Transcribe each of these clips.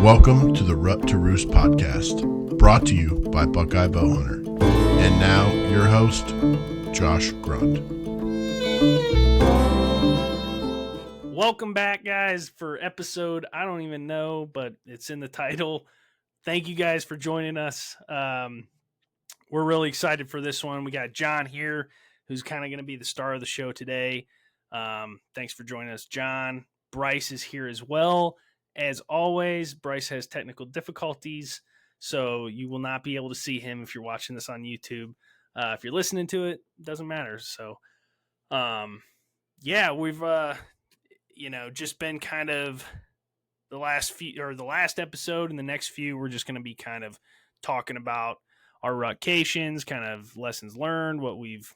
Welcome to the Rut-cation Podcast, brought to you by Buckeye Bowhunter. And now, your host, Josh Grunt. Welcome back, guys, for episode, I don't even know, but it's in the title. Thank you guys for joining us. We're really excited for this one. We got John here, who's kind of going to be the star of the show today. Thanks for joining us, John. Bryce is here as well. As always, Bryce has technical difficulties, so you will not be able to see him if you're watching this on YouTube. If you're listening to it, doesn't matter. So, we've just been kind of the last episode and the next few. We're just going to be kind of talking about our Rut-cations, kind of lessons learned, what we've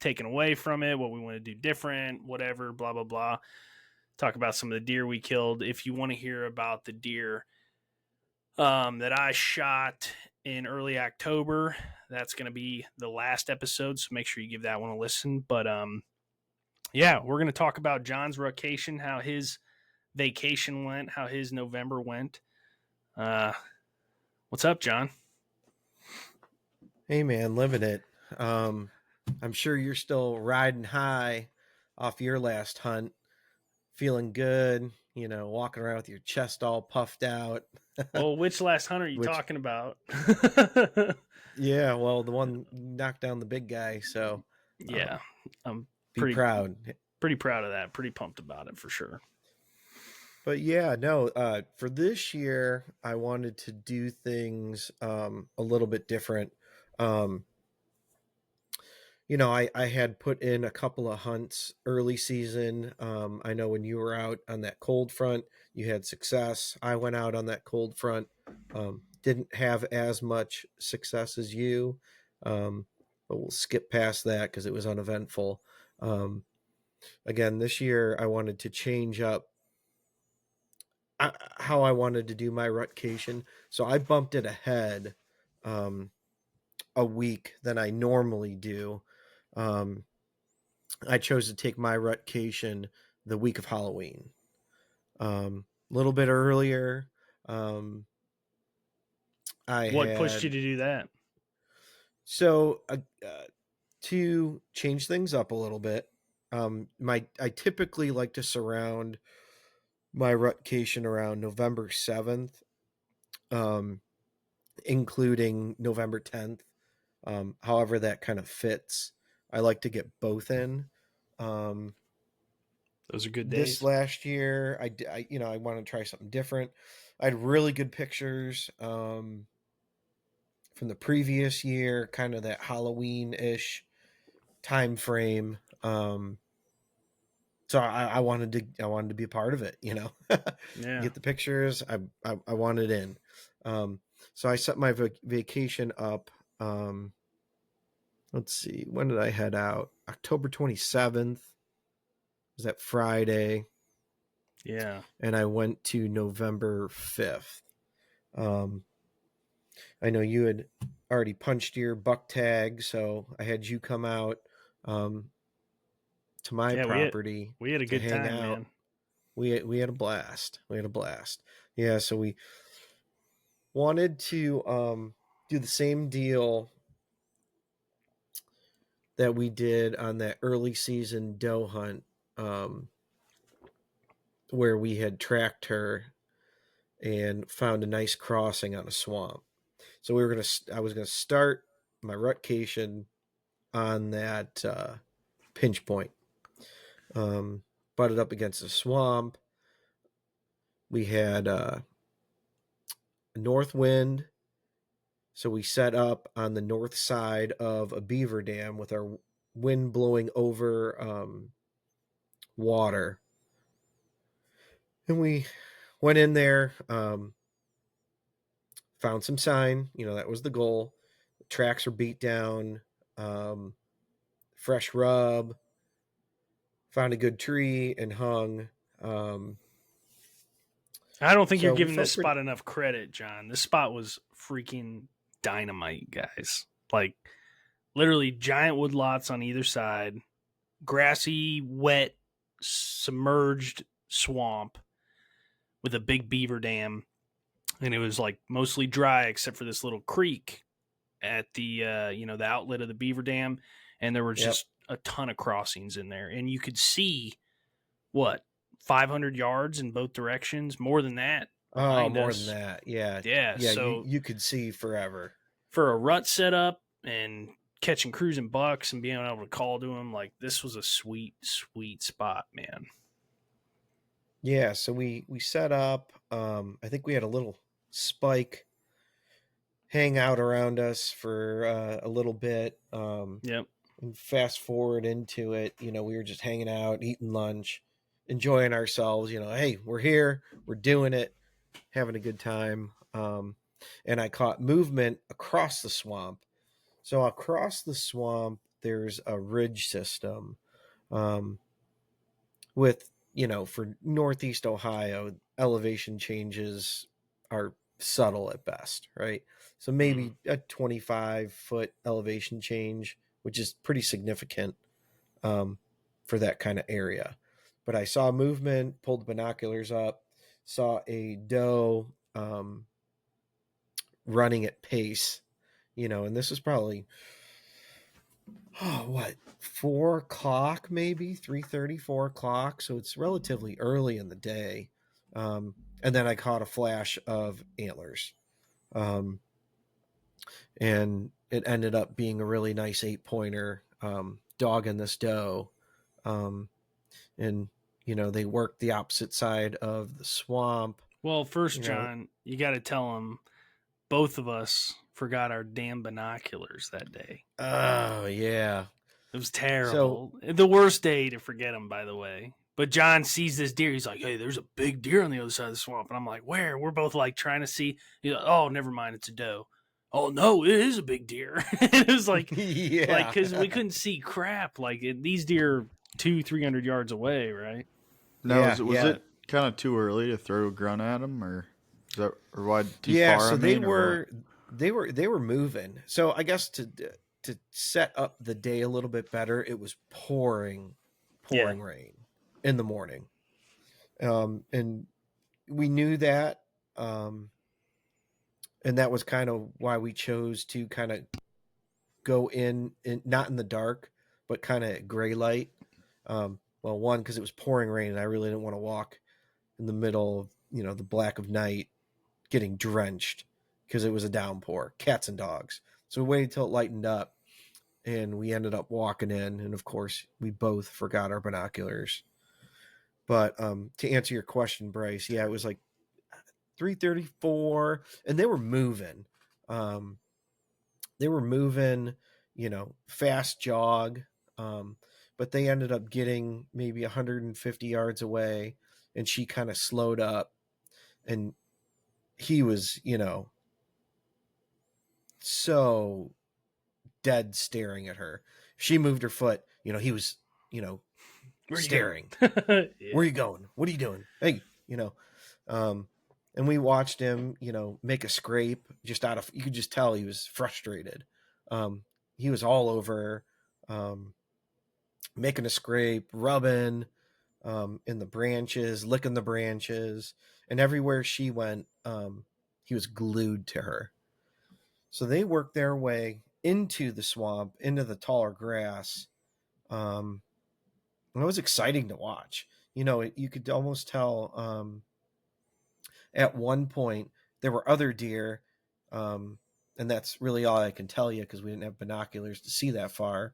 taken away from it, what we want to do different, whatever, blah blah blah. Talk about some of the deer we killed. If you want to hear about the deer that I shot in early October, that's going to be the last episode, so make sure you give that one a listen. But we're going to talk about John's Rut-cation, how his vacation went, how his November went. What's up, John? Hey, man, living it. I'm sure you're still riding high off your last hunt. Feeling good, walking around with your chest all puffed out. Well, which last hunt are you talking about? Yeah, well, the one knocked down the big guy, so yeah, I'm pretty proud. Pretty proud of that. Pretty pumped about it for sure. But yeah, no, for this year, I wanted to do things a little bit different. I had put in a couple of hunts early season. I know when you were out on that cold front, you had success. I went out on that cold front. Didn't have as much success as you, but we'll skip past that because it was uneventful. Again, this year I wanted to change up how I wanted to do my Rut-cation. So I bumped it ahead a week than I normally do. I chose to take my Rut-cation the week of Halloween. A little bit earlier. What pushed you to do that? So to change things up a little bit, I typically like to surround my Rut-cation around November 7th, including November 10th. However that kind of fits. I like to get both in. Those are good days. This last year, I want to try something different. I had really good pictures from the previous year, kind of that Halloween-ish time frame. So I wanted to be a part of it, Yeah. Get the pictures. I wanted in. So I set my vacation up. Let's see, when did I head out? October 27th. Was that Friday? Yeah. And I went to November 5th. I know you had already punched your buck tag, so I had you come out to my property. We had a good time, out. Man. We had a blast. Yeah, so we wanted to do the same deal that we did on that early season doe hunt, where we had tracked her and found a nice crossing on a swamp. So I was gonna start my Rut-cation on that pinch point. Butted up against a swamp. We had a north wind. So we set up on the north side of a beaver dam with our wind blowing over water. And we went in there, found some sign. That was the goal. The tracks were beat down, fresh rub, found a good tree and hung. I don't think you're giving this spot enough credit, John. This spot was freaking dynamite, guys. Like, literally giant woodlots on either side, grassy, wet, submerged swamp with a big beaver dam, and it was like mostly dry except for this little creek at the the outlet of the beaver dam, and there were just a ton of crossings in there, and you could see what 500 yards in both directions, more than that. Oh, more us. than that. Yeah. Yeah. So you could see forever. For a rut setup and catching cruising bucks and being able to call to them, like this was a sweet, sweet spot, man. Yeah. So we set up. I think we had a little spike hang out around us for a little bit. Yep. And fast forward into it, we were just hanging out, eating lunch, enjoying ourselves. Hey, we're here, we're doing it, having a good time. And I caught movement across the swamp. So across the swamp, there's a ridge system. With, for Northeast Ohio, elevation changes are subtle at best, right? So maybe a 25-foot elevation change, which is pretty significant for that kind of area. But I saw movement, pulled the binoculars up, saw a doe running at pace, and this is probably, 4 o'clock, maybe 3:30, 4 o'clock. So it's relatively early in the day. And then I caught a flash of antlers. And it ended up being a really nice 8-pointer dogging this doe. And, they worked the opposite side of the swamp. Well, first, John, you got to tell them both of us forgot our damn binoculars that day. Oh, yeah. It was terrible. So, the worst day to forget them, by the way. But John sees this deer. He's like, hey, there's a big deer on the other side of the swamp. And I'm like, where? We're both like trying to see. He's like, oh, never mind. It's a doe. Oh, no, it is a big deer. It was like, like, because we couldn't see crap. Like, these deer 200-300 yards away, right? No, was it kind of too early to throw a grunt at them, or is that or why too far? So they were moving. So I guess to set up the day a little bit better, it was pouring rain in the morning, and we knew that, and that was kind of why we chose to kind of go in not in the dark, but kind of gray light. Well, one, because it was pouring rain and I really didn't want to walk in the middle of, the black of night getting drenched because it was a downpour, cats and dogs. So we waited till it lightened up and we ended up walking in. And of course, we both forgot our binoculars. But to answer your question, Bryce, it was like 3:34 and they were moving. Fast jog. But they ended up getting maybe 150 yards away and she kind of slowed up and he was, so dead staring at her. She moved her foot, he was, staring. Yeah. Where are you going? What are you doing? Hey, and we watched him, make a scrape just you could just tell he was frustrated. He was all over, making a scrape, rubbing in the branches, licking the branches, and everywhere she went, he was glued to her. So they worked their way into the swamp, into the taller grass. And it was exciting to watch. You could almost tell at one point there were other deer, and that's really all I can tell you because we didn't have binoculars to see that far.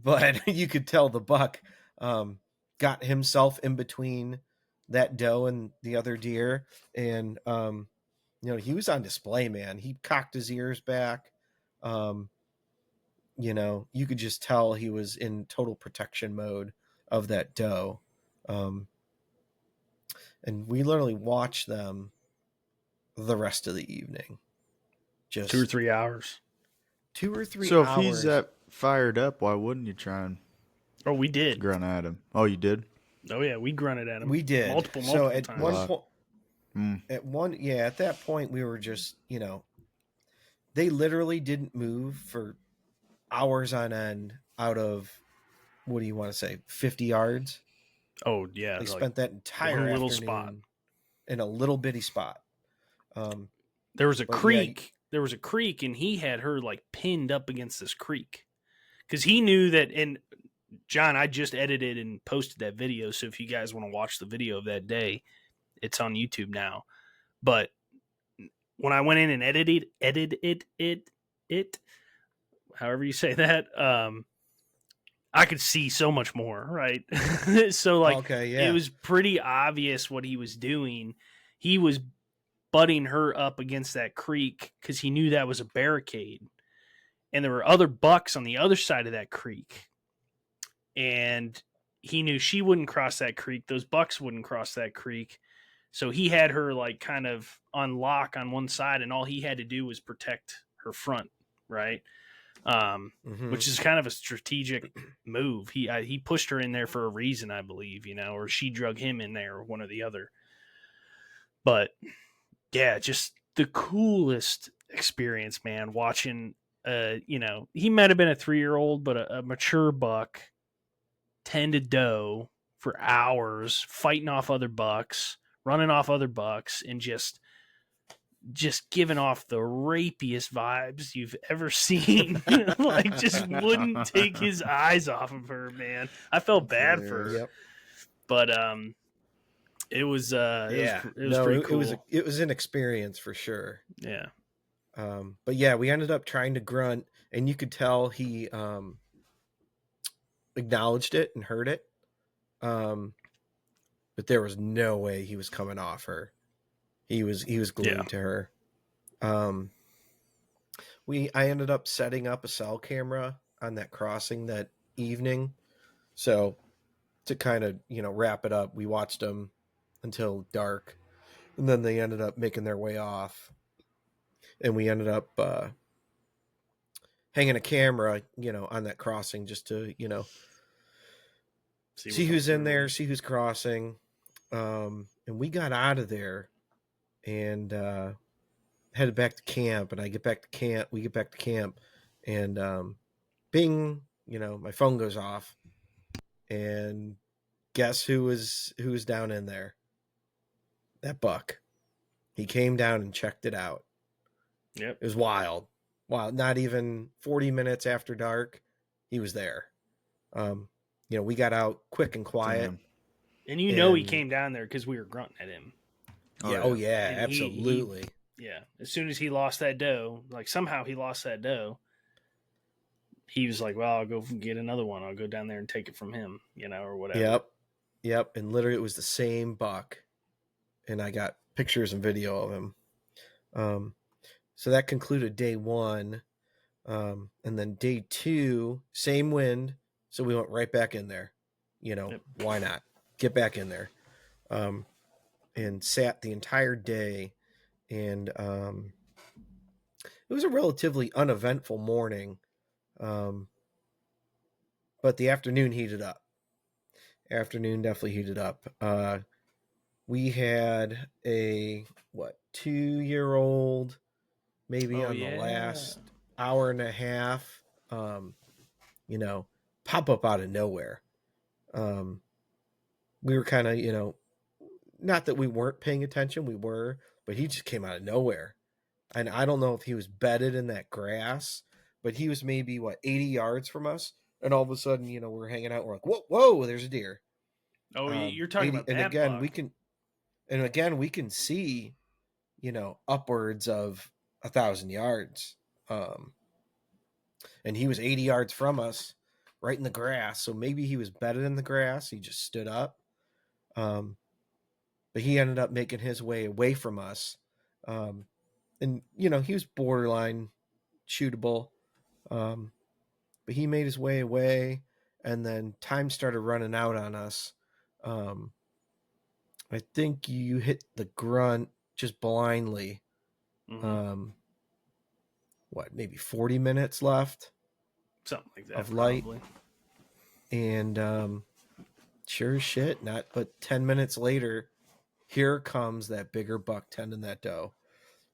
But you could tell the buck got himself in between that doe and the other deer. And, he was on display, man. He cocked his ears back. You could just tell he was in total protection mode of that doe. And we literally watched them the rest of the evening. Just 2 or 3 hours. 2 or 3 so hours. So if he's that fired up, why wouldn't you try and we did grunt at him? Oh, you did? Oh yeah, we grunted at him. We did multiple so at times. one point. At that point we were just, they literally didn't move for hours on end out of what do you want to say, 50 yards. Oh yeah, They like spent that entire one little afternoon spot. in a little bitty spot. There was a But creek. yeah, There was a creek, and he had her like pinned up against this creek because he knew that. And John, I just edited and posted that video, so if you guys want to watch the video of that day, it's on YouTube now. But when I went in and edited it, however you say that, I could see so much more, right? So like, okay, yeah. it was pretty obvious what he was doing. He was butting her up against that creek because he knew that was a barricade, and there were other bucks on the other side of that creek, and he knew she wouldn't cross that creek. Those bucks wouldn't cross that creek. So he had her like kind of on lock on one side, and all he had to do was protect her front, right? Which is kind of a strategic move. He pushed her in there for a reason, I believe, or she drug him in there, or one or the other. But yeah, just the coolest experience, man. Watching, he might have been a 3-year-old, but a mature buck tend to doe for hours, fighting off other bucks, running off other bucks, and just giving off the rapiest vibes you've ever seen. Like, just wouldn't take his eyes off of her, man. I felt bad for her. Yep. But it was pretty cool. It was an experience for sure. Yeah. But yeah, we ended up trying to grunt, and you could tell he acknowledged it and heard it. But there was no way he was coming off her. He was glued to her. I ended up setting up a cell camera on that crossing that evening. So to kind of, wrap it up, we watched them until dark, and then they ended up making their way off, and we ended up hanging a camera, on that crossing just to, see who's in there, see who's crossing. And we got out of there and headed back to camp, and we get back to camp, and bing, my phone goes off, and guess who was down in there? That buck. He came down and checked it out. Yep. It was wild. Not even 40 minutes after dark, he was there. We got out quick and quiet. Damn. And he came down there because we were grunting at him. Oh yeah, and absolutely. As soon as he lost that doe, like somehow he lost that doe, he was like, well, I'll go get another one. I'll go down there and take it from him, or whatever. Yep. And literally it was the same buck. And I got pictures and video of him. So that concluded day 1. And then day 2, same wind. So we went right back in there. Why not? Get back in there. And sat the entire day. And it was a relatively uneventful morning. But the afternoon heated up. Afternoon definitely heated up. We had a 2-year-old maybe the last hour and a half, pop up out of nowhere. We were kind of, not that we weren't paying attention, we were, but he just came out of nowhere. And I don't know if he was bedded in that grass, but he was maybe 80 yards from us. And all of a sudden, we're hanging out. We're like, whoa, there's a deer. Oh, you're talking 80, about that and again, buck. we can see, upwards of 1,000 yards. And he was 80 yards from us, right in the grass. So maybe he was bedded in the grass. He just stood up. But he ended up making his way away from us. And, he was borderline shootable. But he made his way away, and then time started running out on us. I think you hit the grunt just blindly. Mm-hmm. Maybe 40 minutes left? Something like that. Of probably. light. And sure as shit, not but 10 minutes later, here comes that bigger buck tending that doe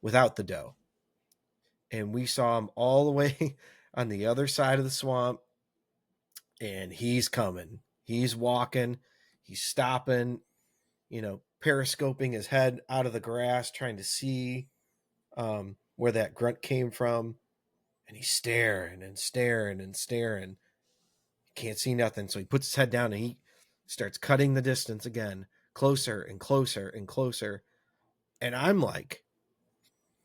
without the doe. And we saw him all the way on the other side of the swamp. and he's coming. He's walking. He's stopping, periscoping his head out of the grass, trying to see where that grunt came from. And he's staring and staring and staring. Can't see nothing. So he puts his head down and he starts cutting the distance again, closer and closer and closer. And I'm like,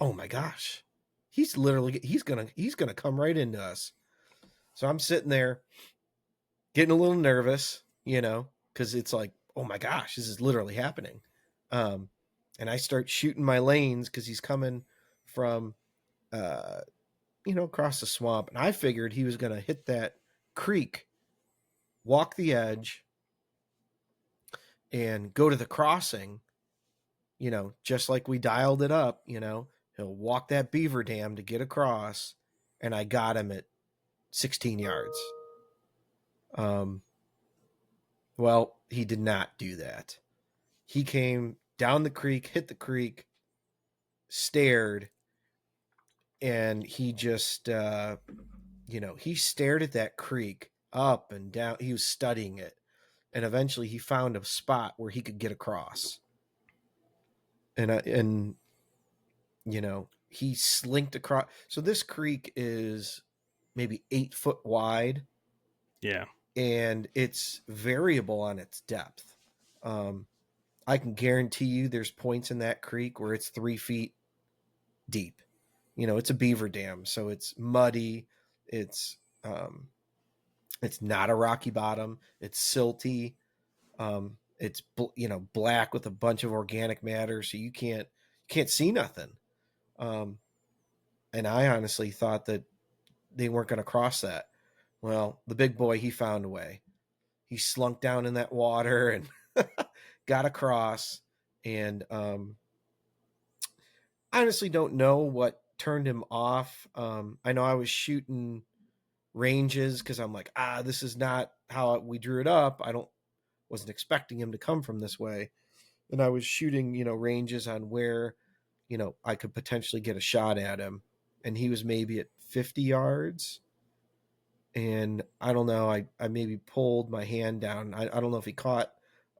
oh my gosh, he's gonna come right into us. So I'm sitting there getting a little nervous, because it's like, oh my gosh, this is literally happening. And I start shooting my lanes because he's coming from, across the swamp. And I figured he was going to hit that creek, walk the edge, and go to the crossing, just like we dialed it up, he'll walk that beaver dam to get across. And I got him at 16 yards. Well, he did not do that. He came down the creek, hit the creek, stared, and he just, he stared at that creek up and down. He was studying it. And eventually he found a spot where he could get across. And he slinked across. So this creek is maybe 8 foot wide. Yeah. And it's variable on its depth. I can guarantee you there's points in that creek where it's 3 feet deep. It's a beaver dam, so it's muddy. It's not a rocky bottom. It's silty. It's black with a bunch of organic matter, so you can't see nothing. And I honestly thought that they weren't going to cross that. Well, the big boy, he found a way. He slunk down in that water and got across. And I honestly don't know what turned him off. I know I was shooting ranges because I'm like, this is not how we drew it up. Wasn't expecting him to come from this way. And I was shooting, ranges on where, I could potentially get a shot at him. And he was maybe at 50 yards. And I don't know, I maybe pulled my hand down. I don't know if he caught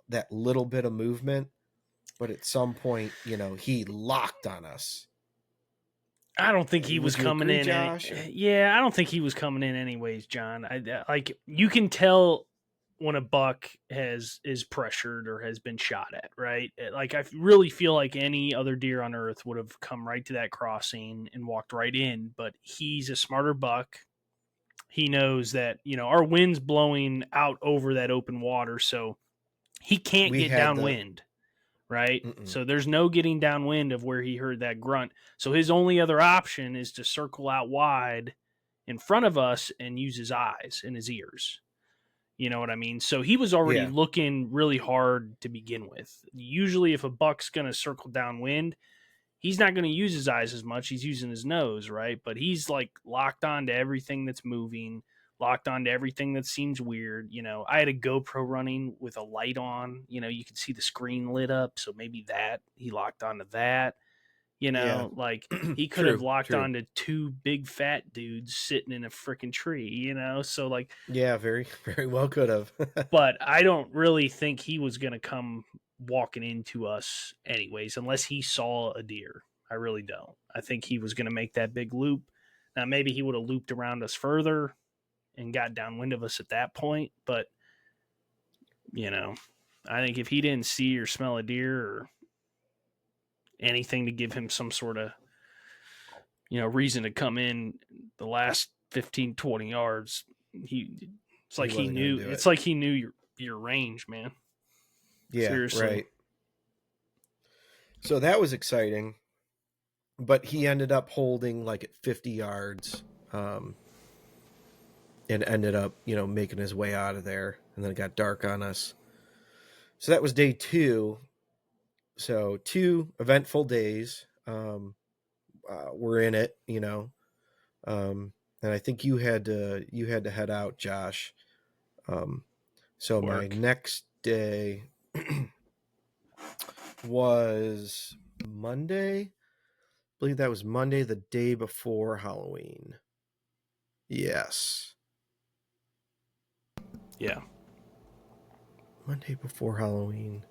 that little bit of movement, but at some point, he locked on us. I don't think he was coming in. Josh, yeah, I don't think he was coming in anyways, John. Like you can tell when a buck is pressured or has been shot at, right? Like I really feel like any other deer on earth would have come right to that crossing and walked right in, but he's a smarter buck. He knows that, our wind's blowing out over that open water, so he can't get downwind, right? Mm-mm. So there's no getting downwind of where he heard that grunt. So his only other option is to circle out wide in front of us and use his eyes and his ears. You know what I mean? So he was already looking really hard to begin with. Usually if a buck's going to circle downwind, he's not going to use his eyes as much. He's using his nose, right? But he's like locked on to everything that's moving, locked on to everything that seems weird. I had a GoPro running with a light on. You could see the screen lit up. So maybe that he locked onto that. Like he could have locked onto 2 big fat dudes sitting in a freaking tree, So like, yeah, very, very well could have. But I don't really think he was going to come walking into us anyways, unless he saw a deer. I really don't. I think he was going to make that big loop. Now, maybe he would have looped around us further and got downwind of us at that point. But, I think if he didn't see or smell a deer or anything to give him some sort of, reason to come in the last 15, 20 yards, it's like he knew. It's like he knew your range, man. Yeah, seriously. Right. So that was exciting, but he ended up holding like at 50 yards, and ended up, making his way out of there. And then it got dark on us. So that was day 2. So 2 eventful days. We're in it, and I think you had to head out, Josh. So my next day was Monday. I believe that was Monday, the day before Halloween. Yes. Yeah. Monday before Halloween.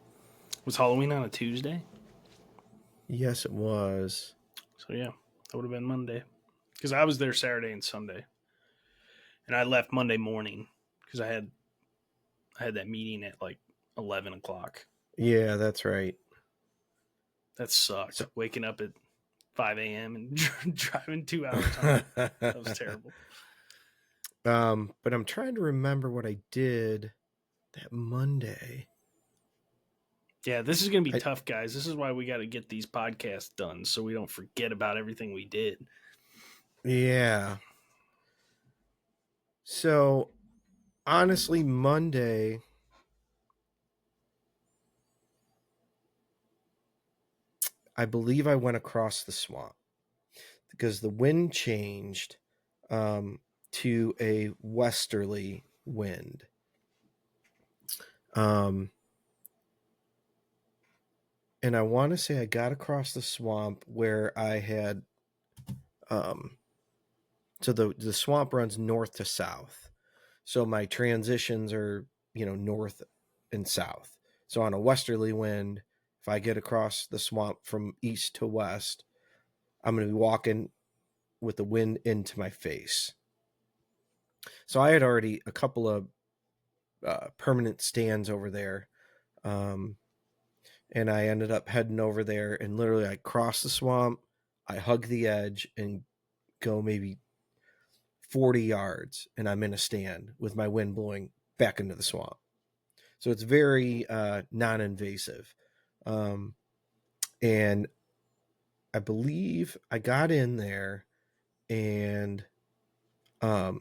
Was Halloween on a Tuesday? Yes, it was. So, yeah, that would have been Monday. Because I was there Saturday and Sunday. And I left Monday morning because I had that meeting at like 11 o'clock. Yeah, that's right. That sucked. Waking up at 5 a.m. and driving 2 hours home. That was terrible. But I'm trying to remember what I did that Monday. Yeah, this is going to be tough, guys. This is why we got to get these podcasts done so we don't forget about everything we did. Yeah. So, honestly, Monday, I believe I went across the swamp because the wind changed to a westerly wind. And I want to say I got across the swamp where I had so the swamp runs north to south. So my transitions are, north and south. So on a westerly wind, if I get across the swamp from east to west, I'm going to be walking with the wind into my face. So I had already a couple of permanent stands over there. And I ended up heading over there and literally I cross the swamp, I hug the edge and go maybe 40 yards and I'm in a stand with my wind blowing back into the swamp. So it's very non-invasive. And I believe I got in there and I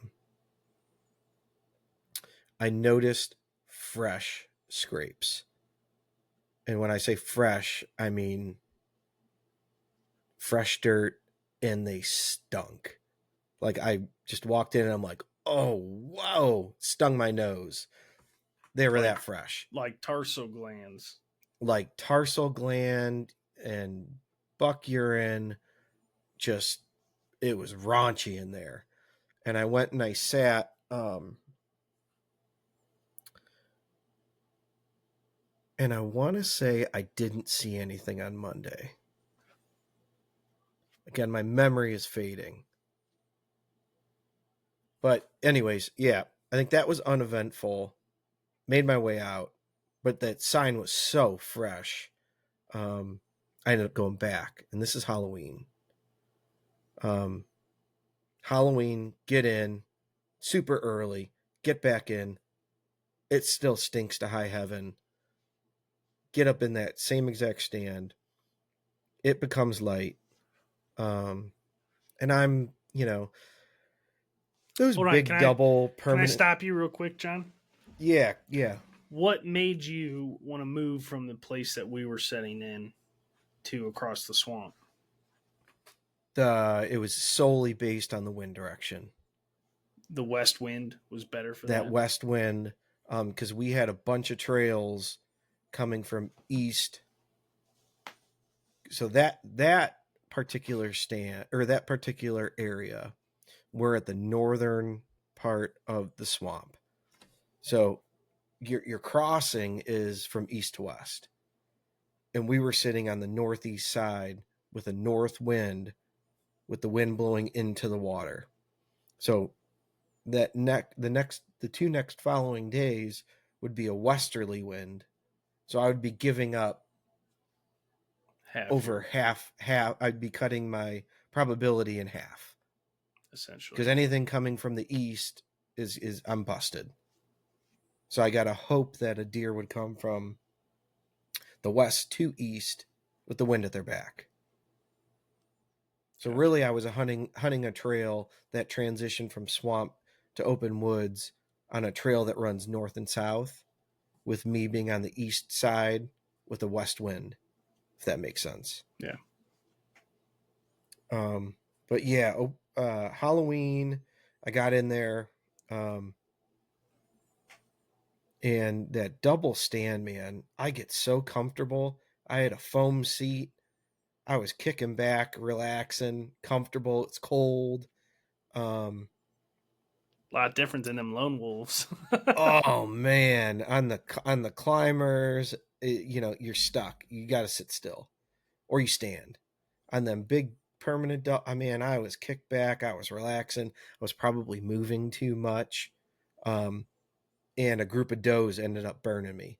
noticed fresh scrapes. And when I say fresh, I mean fresh dirt, and they stunk. Like I just walked in and I'm like, oh, whoa, stung my nose. They were that fresh. Like tarsal glands. Like tarsal gland and buck urine. Just, it was raunchy in there. And I went and I sat, and I want to say I didn't see anything on Monday. Again, my memory is fading. But anyways, yeah, I think that was uneventful. Made my way out, but that sign was so fresh. I ended up going back, and this is Halloween. Halloween, get in super early, get back in. It still stinks to high heaven. Get up in that same exact stand. It becomes light. And I'm, those big double permanent. Can I stop you real quick, John? Yeah. What made you want to move from the place that we were setting in to across the swamp? It was solely based on the wind direction. The west wind was better for that? That west wind, because we had a bunch of trails coming from east. So that particular stand or that particular area, we're at the northern part of the swamp. So your crossing is from east to west. And we were sitting on the northeast side with a north wind, with the wind blowing into the water. So that the 2 next following days would be a westerly wind. So I would be giving up half. I'd be cutting my probability in half. Essentially. Because anything coming from the east is I'm busted. So I got to hope that a deer would come from the west to east with the wind at their back. So really I was hunting a trail that transitioned from swamp to open woods on a trail that runs north and south, with me being on the east side with a west wind, if that makes sense. Yeah. But yeah, Halloween, I got in there, and that double stand, man, I get so comfortable. I had a foam seat. I was kicking back, relaxing, comfortable. It's cold. A lot different than them lone wolves. Oh man, on the climbers, you're stuck. You got to sit still, or you stand. On them big permanent I mean, I was kicked back. I was relaxing. I was probably moving too much, and a group of does ended up burning me.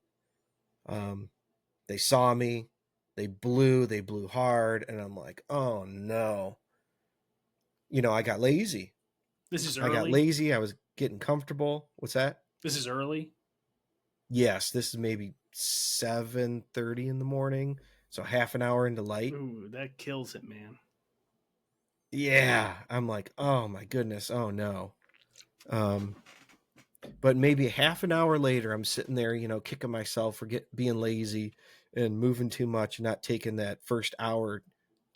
They saw me. They blew hard, and I'm like, oh no. I got lazy. This is I got early. lazy. I was getting comfortable. What's that? This is early. Yes, this is maybe 7:30 in the morning, so half an hour into light. Ooh, that kills it, man. Yeah, I'm like, oh my goodness, oh no. But maybe half an hour later, I'm sitting there, kicking myself for being lazy and moving too much, not taking that first hour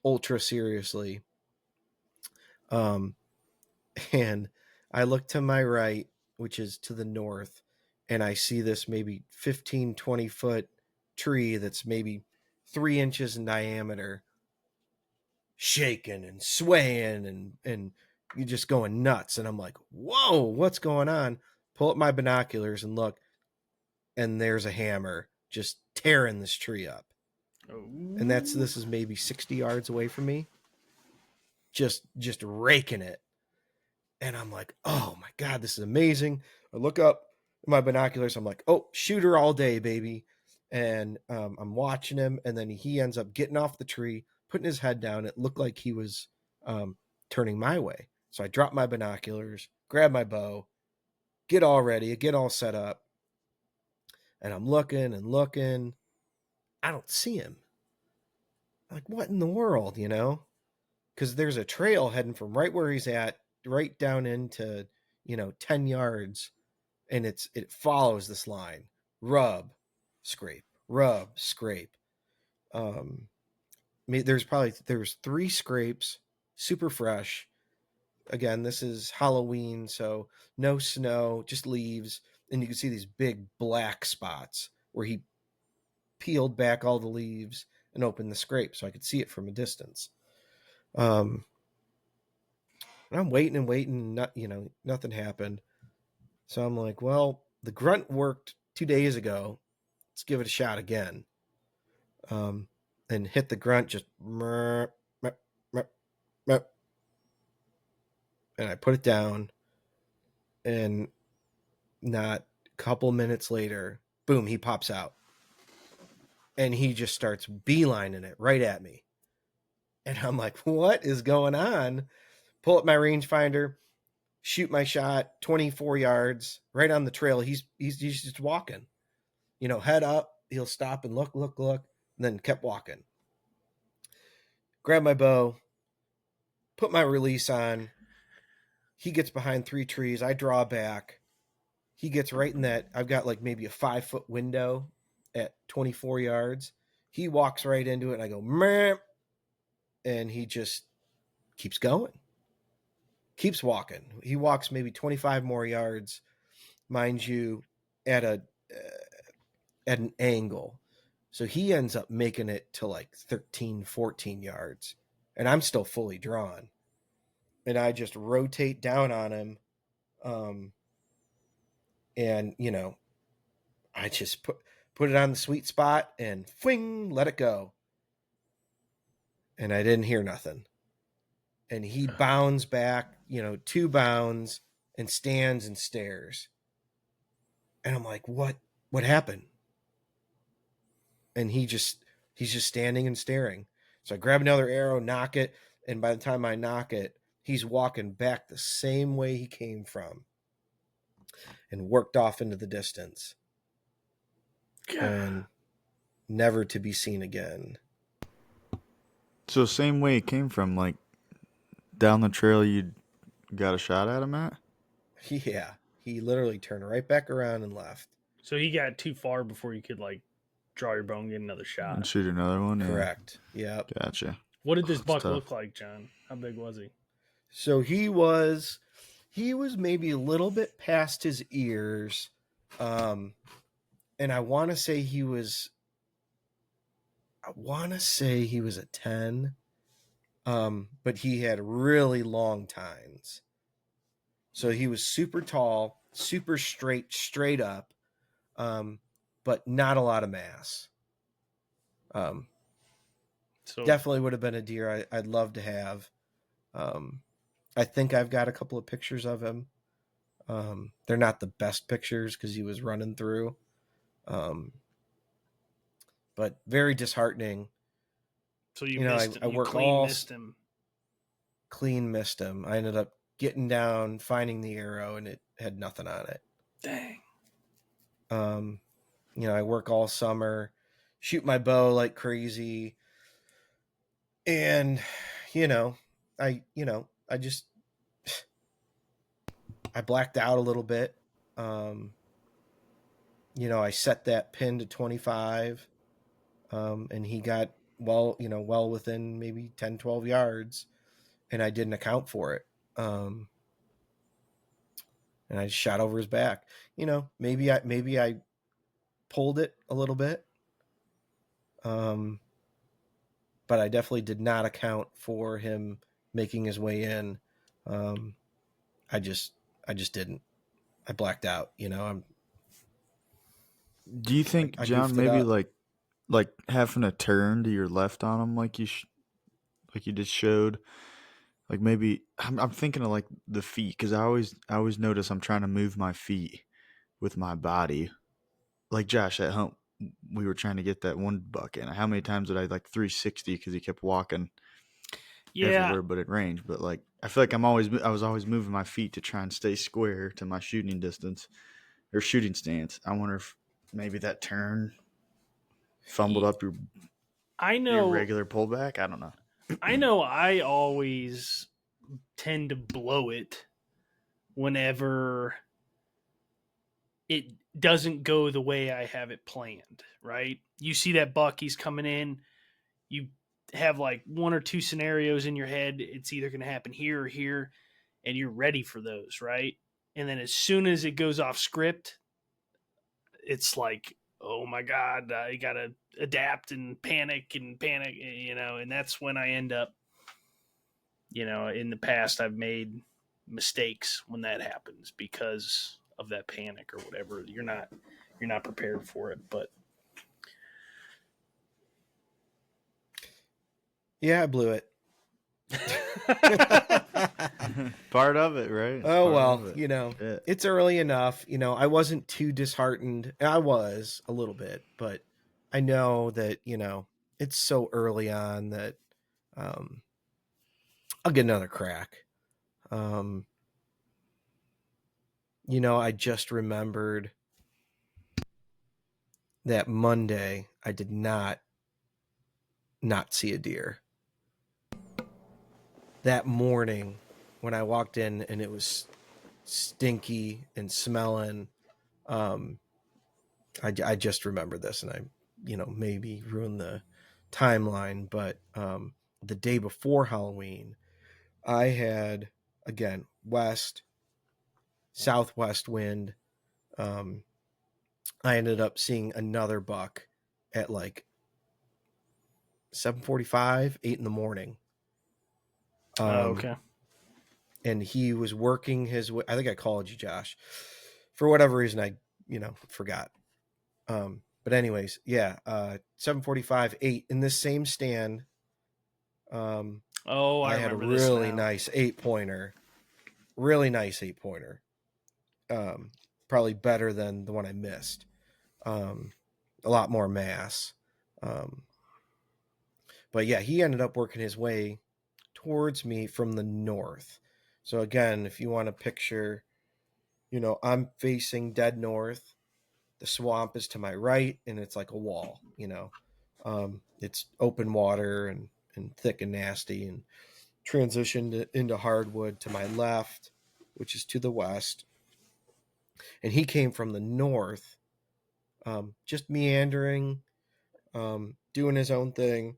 ultra seriously. And I look to my right, which is to the north, and I see this maybe 15, 20 foot tree that's maybe 3 inches in diameter, shaking and swaying and you're just going nuts. And I'm like, whoa, what's going on? Pull up my binoculars and look, and there's a hammer just tearing this tree up. Oh. And this is maybe 60 yards away from me, just raking it. And I'm like, oh my God, this is amazing. I look up my binoculars. I'm like, oh, shooter all day, baby. And I'm watching him. And then he ends up getting off the tree, putting his head down. It looked like he was turning my way. So I drop my binoculars, grab my bow, get all ready, get all set up. And I'm looking and looking. I don't see him. Like, what in the world, Because there's a trail heading from right where he's at right down into 10 yards, and it follows this line: rub scrape. There's 3 scrapes, super fresh. Again, this is Halloween, so no snow, just leaves, and you can see these big black spots where he peeled back all the leaves and opened the scrape, so I could see it from a distance. And I'm waiting and waiting, nothing happened. So I'm like, well, the grunt worked 2 days ago. Let's give it a shot again. And hit the grunt, just and I put it down, and not a couple minutes later, boom, he pops out. And he just starts beelining it right at me. And I'm like, what is going on? Pull up my rangefinder, shoot my shot 24 yards right on the trail. He's just walking, head up. He'll stop and look, and then kept walking. Grab my bow, put my release on. He gets behind 3 trees. I draw back. He gets right in that. I've got like maybe a 5-foot window at 24 yards. He walks right into it, and I go, meh. And he just keeps going. Keeps walking. He walks maybe 25 more yards, mind you, at an angle. So he ends up making it to like 13, 14 yards. And I'm still fully drawn. And I just rotate down on him. And, I just put it on the sweet spot and fling, let it go. And I didn't hear nothing. And he bounds back, 2 bounds, and stands and stares. And I'm like, what happened? And he's just standing and staring. So I grab another arrow, knock it, and by the time I knock it, he's walking back the same way he came from and worked off into the distance. God. And never to be seen again. So same way he came from, like down the trail you got a shot at him at? Yeah. He literally turned right back around and left. So he got too far before you could like draw your bow and get another shot. And shoot another one? Correct. Yeah. Yep. Gotcha. What did this buck look like, John? How big was he? So he was maybe a little bit past his ears. And I want to say he was a 10. But he had really long tines. So he was super tall, super straight up, but not a lot of mass. So Definitely would have been a deer I'd love to have. I think I've got a couple of pictures of him. They're not the best pictures because he was running through. But very disheartening. So you know, missed him. I You work clean missed him. Clean missed him. I ended up getting down, finding the arrow, and it had nothing on it. Dang. I work all summer, shoot my bow like crazy. And, I blacked out a little bit. I set that pin to 25, and he got well within maybe 10, 12 yards, and I didn't account for it. And I just shot over his back. Maybe I pulled it a little bit. But I definitely did not account for him making his way in. I just didn't. I blacked out. Do you think, I John, goofed it maybe up. like having a turn to your left on him, like you just showed? Like maybe I'm thinking of like the feet, because I always notice I'm trying to move my feet with my body. Like Josh at home, we were trying to get that one buck in. How many times did I 360 because he kept walking everywhere but at range? But like I feel like I was always moving my feet to try and stay square to my shooting distance or shooting stance. I wonder if maybe that turn fumbled up your regular pullback. I don't know. I know I always tend to blow it whenever it doesn't go the way I have it planned, right? You see that buck, he's coming in, you have like one or two scenarios in your head. It's either going to happen here or here, and you're ready for those, right? And then as soon as it goes off script, it's like, oh my God, I got to adapt and panic, and that's when I end up, in the past, I've made mistakes when that happens because of that panic or whatever. You're not prepared for it, but Yeah, I blew it. Part of it, right? Oh, Part well, of it. it's early enough. I wasn't too disheartened. I was a little bit, but I know that, it's so early on that I'll get another crack. I just remembered that Monday I did not see a deer. That morning when I walked in and it was stinky and smelling, I just remember this, and I maybe ruined the timeline, but the day before Halloween I had, again, southwest wind. I ended up seeing another buck at like 7:45, 8 in the morning. okay. And he was working his way. I think I called you, Josh. For whatever reason, I forgot. But anyways, yeah, 7:45, 8 in this same stand. I had a remember this really now. nice 8-pointer. Really nice 8-pointer. Probably better than the one I missed. A lot more mass. But yeah, he ended up working his way towards me from the north. So again, if you want to picture, I'm facing dead north. The swamp is to my right, and it's like a wall. It's open water and thick and nasty, and transitioned into hardwood to my left, which is to the west. And he came from the north, just meandering, doing his own thing.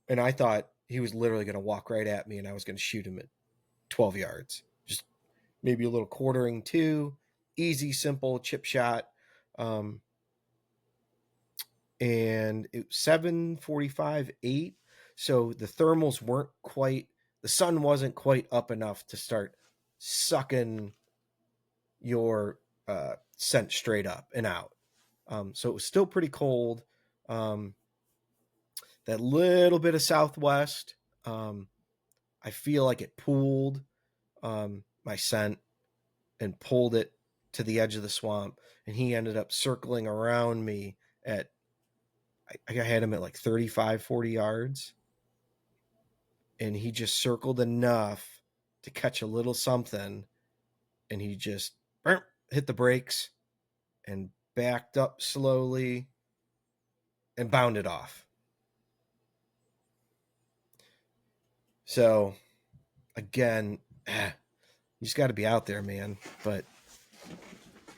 And I thought he was literally going to walk right at me, and I was going to shoot him at 12 yards. Just maybe a little quartering two, easy, simple chip shot. And it was 7:45, 8. So the thermals weren't quite, the sun wasn't quite up enough to start sucking your scent straight up and out. So it was still pretty cold. That little bit of southwest, I feel like it pulled my scent and pulled it to the edge of the swamp. And he ended up circling around me at, I had him at like 35, 40 yards. And he just circled enough to catch a little something. And he just hit the brakes and backed up slowly and bounded off. So, again, you just got to be out there, man. But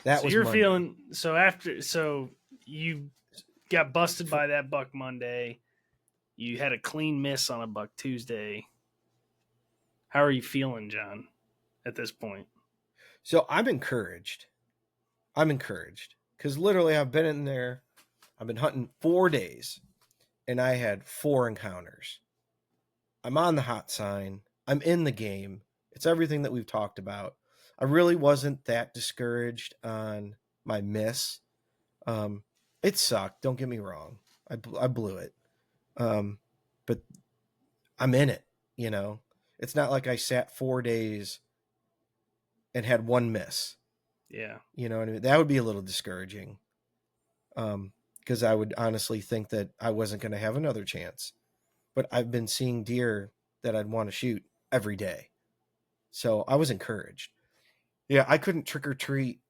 that so was you're Monday. feeling so you got busted by that buck Monday. You had a clean miss on a buck Tuesday. How are you feeling, John, at this point? So I'm encouraged because literally I've been in there. I've been hunting 4 days and I had 4 encounters. I'm on the hot sign. I'm in the game. It's everything that we've talked about. I really wasn't that discouraged on my miss. It sucked. Don't get me wrong. I blew it. But I'm in it, you know. It's not like I sat 4 days and had 1 miss. Yeah. You know what I mean? That would be a little discouraging. Because I would honestly think that I wasn't going to have another chance. But I've been seeing deer that I'd want to shoot every day. So I was encouraged. Yeah, I couldn't trick or treat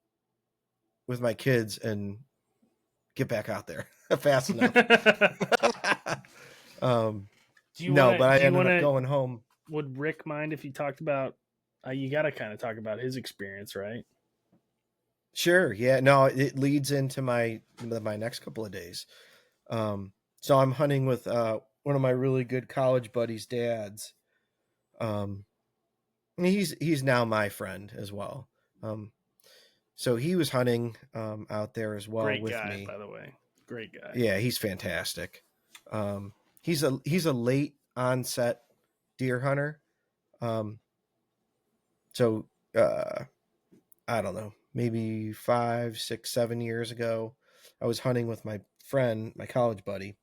with my kids and get back out there fast enough. But I ended up going home. Would Rick mind if you talked about, you got to kind of talk about his experience, right? Sure. Yeah. No, it leads into my next couple of days. So I'm hunting with one of my really good college buddies' dads. And he's now my friend as well. So he was hunting out there as well. Great with guy, me. By the way. Great guy. Yeah, he's fantastic. He's a late onset deer hunter. So I don't know, maybe 5, 6, 7 years ago, I was hunting with my friend, my college buddy,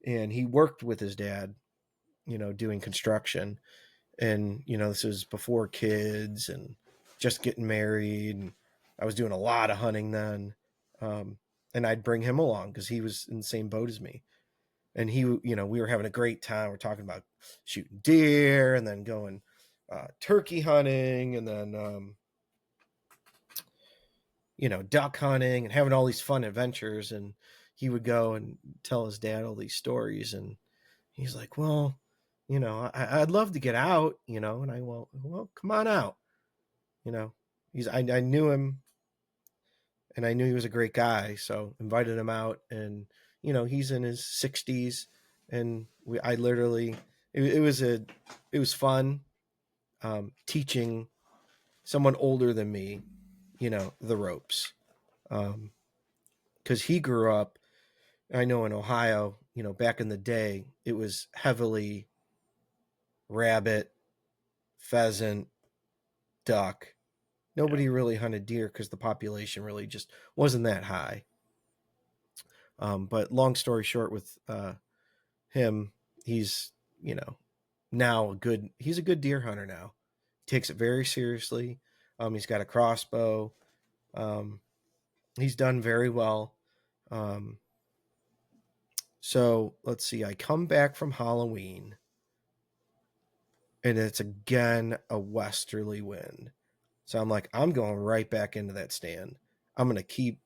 and he worked with his dad, you know, doing construction. And, you know, this was before kids and just getting married. And I was doing a lot of hunting then. And I'd bring him along because he was in the same boat as me. And he, you know, we were having a great time. We're talking about shooting deer and then going turkey hunting and then, you know, duck hunting and having all these fun adventures. And he would go and tell his dad all these stories. And he's like, well, you know, I'd love to get out, you know. And I, well, come on out. You know, I knew him and I knew he was a great guy. So invited him out and, you know, he's in his 60s and it was fun teaching someone older than me, you know, the ropes. Because he grew up, I know in Ohio, you know, back in the day, it was heavily rabbit, pheasant, duck. Nobody really hunted deer because the population really just wasn't that high. But long story short with him, he's, you know, now he's a good deer hunter now. He takes it very seriously. He's got a crossbow. He's done very well. So let's see, I come back from Halloween and it's again a westerly wind. So I'm like, I'm going right back into that stand. I'm going to keep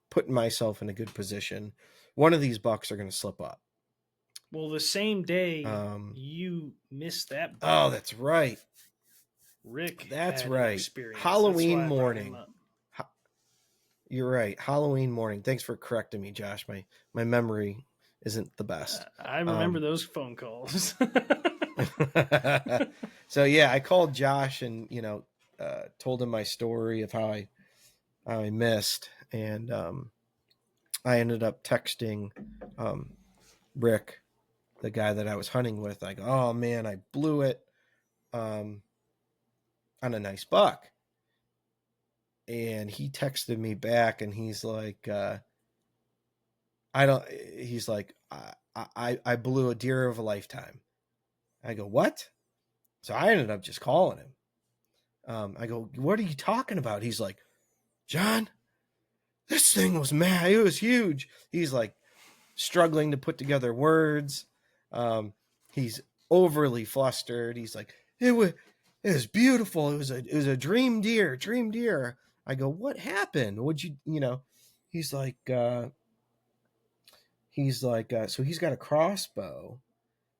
putting myself in a good position. One of these bucks are going to slip up. Well, the same day you missed that buck. Oh, that's right. Rick. That's had right. experience. Halloween That's why I brought morning. him up. You're right. Halloween morning. Thanks for correcting me, Josh. My memory isn't the best. I remember those phone calls. So yeah, I called Josh and, you know, told him my story of how I missed, and I ended up texting Rick, the guy that I was hunting with. Like, oh man, I blew it. on a nice buck. And he texted me back and he's like, I blew a deer of a lifetime. I go, what? So I ended up just calling him. I go, what are you talking about? He's like, John, this thing was mad. It was huge. He's like struggling to put together words. He's overly flustered. He's like, it was beautiful. It was a dream deer. I go, what happened? Would you know? He's like, so he's got a crossbow,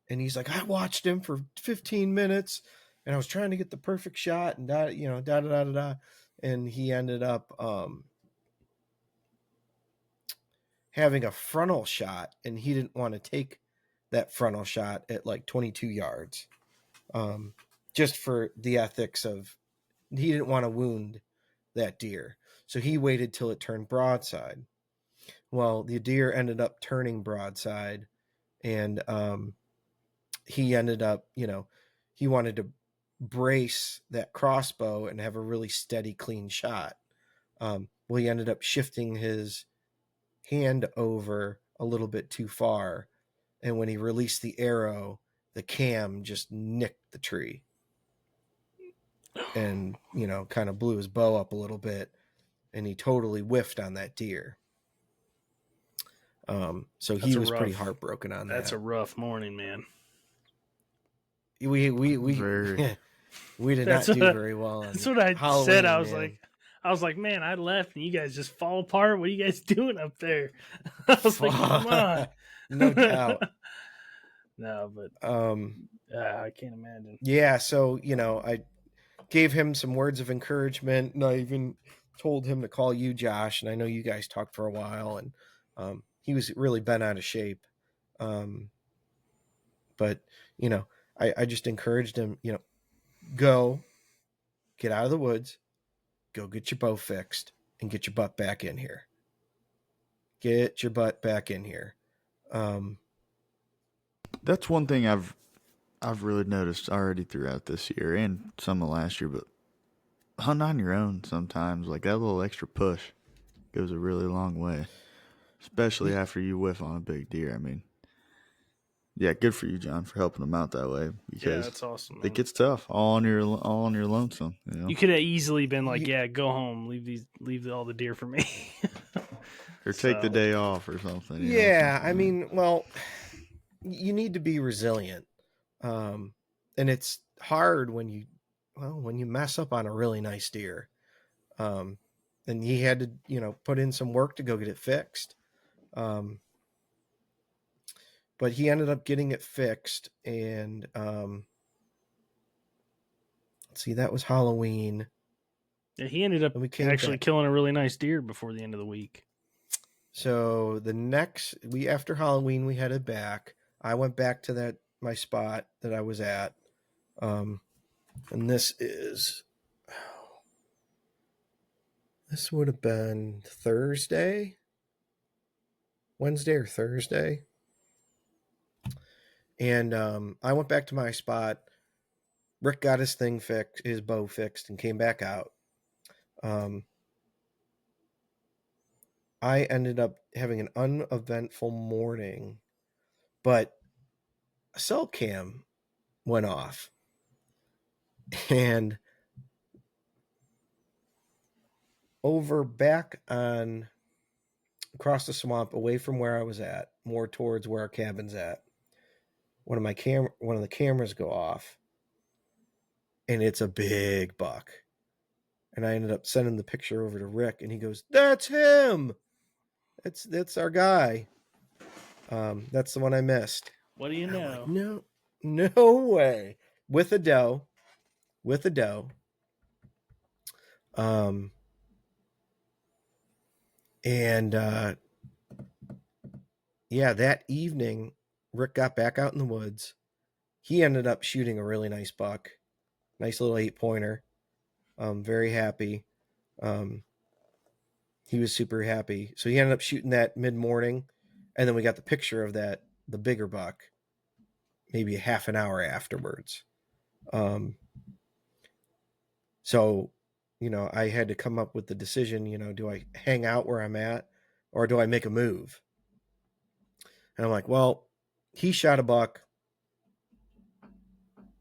and he's like, I watched him for 15 minutes, and I was trying to get the perfect shot, and and he ended up having a frontal shot, and he didn't want to take that frontal shot at like 22 yards, just for the ethics of he didn't want to wound that deer. So he waited till it turned broadside. Well, the deer ended up turning broadside, and he ended up, he wanted to brace that crossbow and have a really steady, clean shot. Well, he ended up shifting his hand over a little bit too far, and when he released the arrow, the cam just nicked the tree and kind of blew his bow up a little bit, and he totally whiffed on that deer. So he was pretty heartbroken on that. That's a rough morning, man. We did not do very well. That's what I Halloween, said. man. I was like, man, I left and you guys just fall apart. What are you guys doing up there? I was like, come on. No doubt. No, but I can't imagine. Yeah, so I gave him some words of encouragement, and I even told him to call you, Josh. And I know you guys talked for a while, and he was really bent out of shape. But I just encouraged him, go get out of the woods, go get your bow fixed, and get your butt back in here. Get your butt back in here. That's one thing I've really noticed already throughout this year and some of last year, but hunting on your own sometimes, like that little extra push goes a really long way, especially after you whiff on a big deer. I mean, yeah, good for you, John, for helping them out that way, because that's awesome, man. It gets tough all on your lonesome. You could have easily been like, go home, leave all the deer for me. Or take the day off or something. Yeah, I mean, well, you need to be resilient. And it's hard when you mess up on a really nice deer. And he had to, put in some work to go get it fixed. But he ended up getting it fixed, and let's see, that was Halloween. Yeah, he ended up actually killing a really nice deer before the end of the week. So the next after Halloween, we headed back. I went back to my spot that I was at. And this would have been Wednesday or Thursday. And I went back to my spot. Rick got his bow fixed, and came back out. I ended up having an uneventful morning, but a cell cam went off, and back across the swamp, away from where I was at, more towards where our cabin's at, one of the cameras go off, and it's a big buck. And I ended up sending the picture over to Rick, and he goes, "That's him. That's our guy. That's the one I missed." What do you know? Like, no way. With a doe. Yeah, that evening, Rick got back out in the woods. He ended up shooting a really nice buck, nice little 8-pointer. Very happy. He was super happy. So he ended up shooting that mid-morning, and then we got the picture of the bigger buck, maybe a half an hour afterwards. So, I had to come up with the decision, do I hang out where I'm at or do I make a move? And I'm like, well, he shot a buck,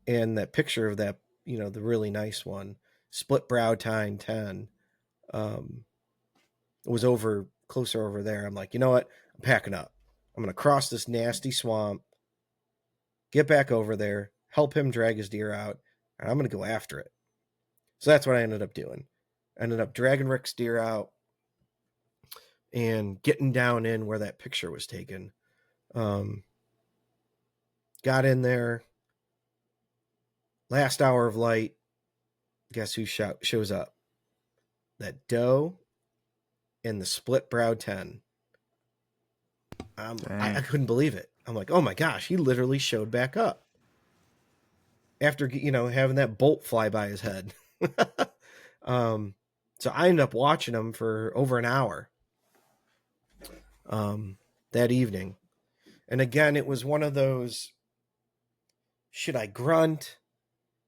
and that picture of that, the really nice one, split brow tine 10, was closer over there. I'm like, you know what? I'm packing up. I'm going to cross this nasty swamp, get back over there, help him drag his deer out, and I'm going to go after it. So that's what I ended up doing. I ended up dragging Rick's deer out and getting down in where that picture was taken. Got in there. Last hour of light. Guess who shows up? That doe and the split brow 10. I couldn't believe it. I'm like, oh my gosh, he literally showed back up after, having that bolt fly by his head. So I ended up watching him for over an hour that evening. And again, it was one of those, should I grunt?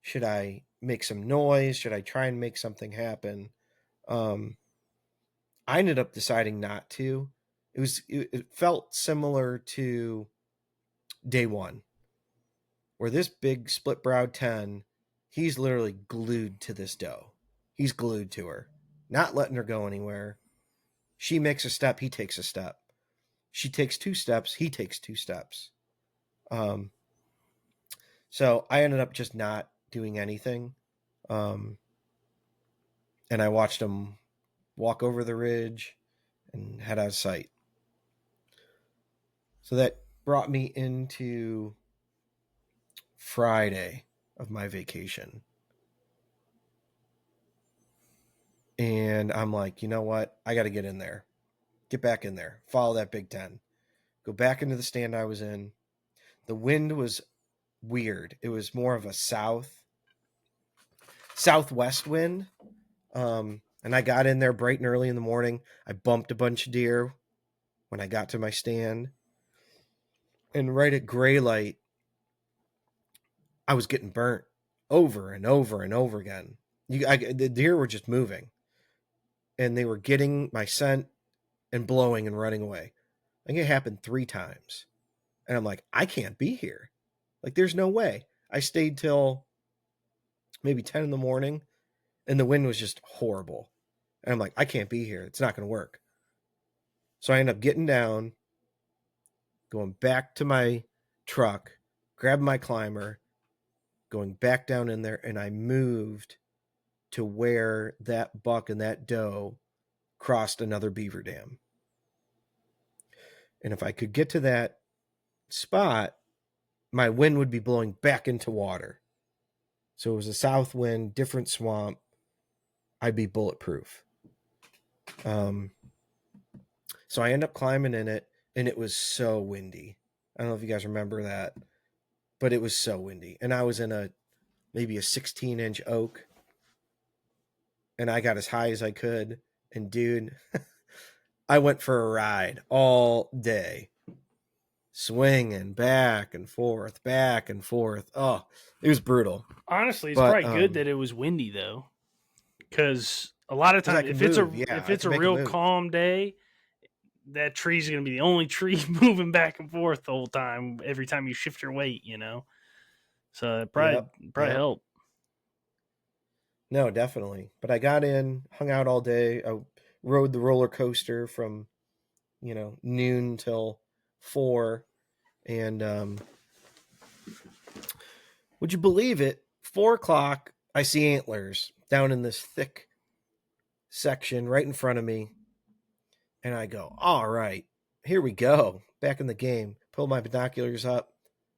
Should I make some noise? Should I try and make something happen? I ended up deciding not to. It felt similar to day one, where this big split browed 10, he's literally glued to this doe. He's glued to her, not letting her go anywhere. She makes a step, he takes a step. She takes 2 steps, he takes 2 steps. So I ended up just not doing anything. And I watched him walk over the ridge and head out of sight. So that brought me into Friday of my vacation. And I'm like, you know what? I got to get in there. Get back in there. Follow that Big 10. Go back into the stand I was in. The wind was weird. It was more of a southwest wind. And I got in there bright and early in the morning. I bumped a bunch of deer when I got to my stand. And right at gray light, I was getting burnt over and over and over again. The deer were just moving. And they were getting my scent and blowing and running away. I think it happened 3 times. And I'm like, I can't be here. Like, there's no way. I stayed till maybe 10 in the morning, and the wind was just horrible. And I'm like, I can't be here. It's not going to work. So I end up getting down, going back to my truck, grabbing my climber, going back down in there, and I moved to where that buck and that doe crossed another beaver dam. And if I could get to that spot, my wind would be blowing back into water. So it was a south wind, different swamp. I'd be bulletproof. So I end up climbing in it, and it was so windy. I don't know if you guys remember that, but it was so windy. And I was in maybe a 16-inch oak, and I got as high as I could. And dude, I went for a ride all day, swinging back and forth, back and forth. Oh, it was brutal. Honestly, it's probably good that it was windy though, because a lot of times if it's a real calm day, that tree's going to be the only tree moving back and forth the whole time. Every time you shift your weight, so it probably helped. No, definitely. But I got in, hung out all day. I rode the roller coaster from, noon till 4. And would you believe it? 4 o'clock, I see antlers down in this thick section right in front of me. And I go, all right, here we go. Back in the game. Pull my binoculars up,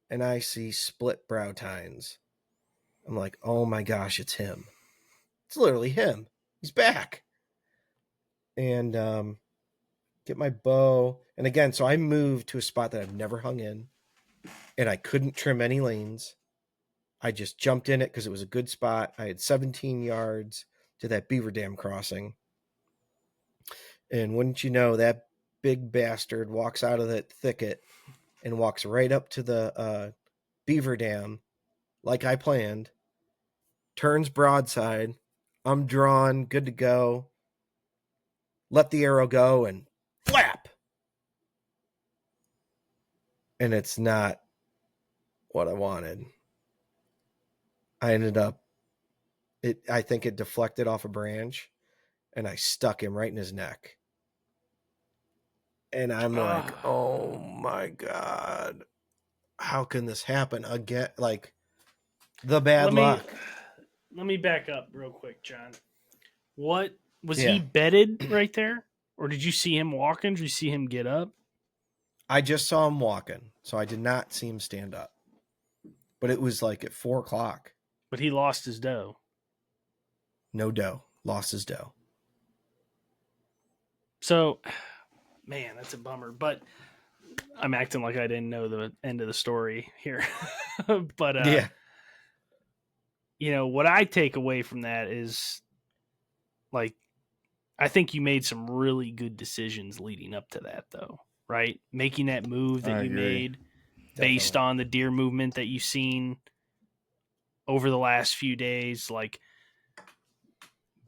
and I see split brow tines. I'm like, oh my gosh, it's him. It's literally him. He's back. And get my bow. And again, so I moved to a spot that I've never hung in. And I couldn't trim any lanes. I just jumped in it because it was a good spot. I had 17 yards to that beaver dam crossing. And wouldn't you know, that big bastard walks out of that thicket and walks right up to the beaver dam like I planned, turns broadside, I'm drawn, good to go. Let the arrow go and flap. And it's not what I wanted. I ended up, I think it deflected off a branch and I stuck him right in his neck. And I'm like, oh my God, how can this happen again? Like the bad luck. Let me back up real quick, John. What was Yeah. he bedded right there? Or did you see him walking? Did you see him get up? I just saw him walking, so I did not see him stand up. But it was like at 4:00. But he lost his doe. No doe. Lost his doe. So, man, that's a bummer. But I'm acting like I didn't know the end of the story here. But, Yeah. you know, what I take away from that is, like, I think you made some really good decisions leading up to that, though, right? Making that move that I you agree. made based on the deer movement that you've seen over the last few days. Like,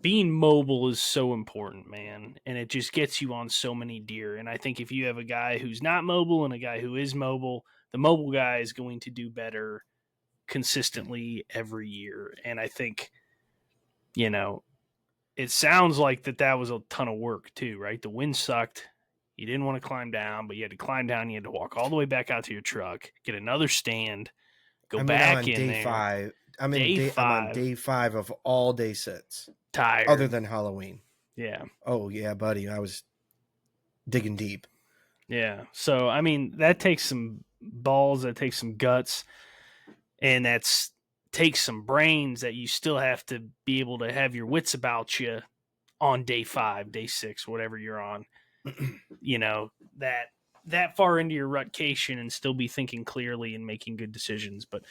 being mobile is so important, man, and it just gets you on so many deer. And I think if you have a guy who's not mobile and a guy who is mobile, the mobile guy is going to do better consistently every year. And I think, you know, it sounds like that was a ton of work too, right? The wind sucked. You didn't want to climb down, but you had to climb down. You had to walk all the way back out to your truck, get another stand, go back I'm on in day there. 5. I'm on day 5 of all day sits. Tired. Other than Halloween. Yeah. Oh, yeah, buddy. I was digging deep. Yeah. So, I mean, that takes some balls, that takes some guts, and takes some brains that you still have to be able to have your wits about you on day 5, day 6, whatever you're on. You know, that far into your Rut-cation and still be thinking clearly and making good decisions. But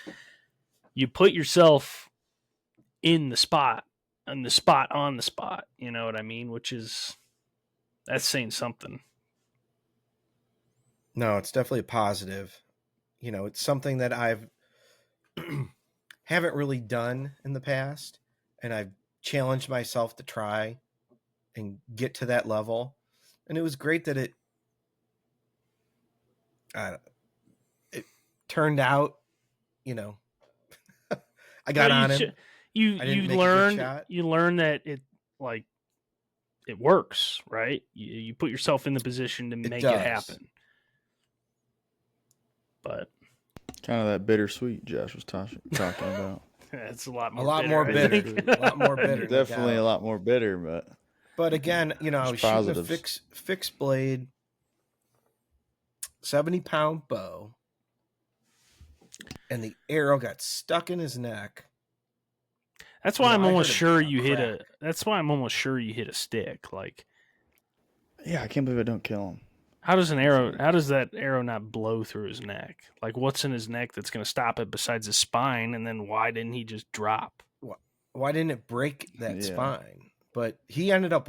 you put yourself in the spot, on the spot, you know what I mean? That's saying something. No, it's definitely a positive. You know, it's something that I've haven't really done in the past, and I've challenged myself to try and get to that level. And it was great that it turned out, you know, I got on him. You learn that it works, right? You put yourself in the position to make it happen. But kind of that bittersweet Josh was talking about. It's a lot more bitter. A lot more bitter. Definitely a lot more bitter, but again, you know, I was shooting a fixed blade, 70-pound bow, and the arrow got stuck in his neck. That's why I'm almost sure you hit a. That's why I'm almost sure you hit a stick. Like, yeah, I can't believe it don't kill him. How does that arrow not blow through his neck? Like, what's in his neck that's going to stop it besides his spine? And then why didn't he just drop? Why didn't it break that spine? But he ended up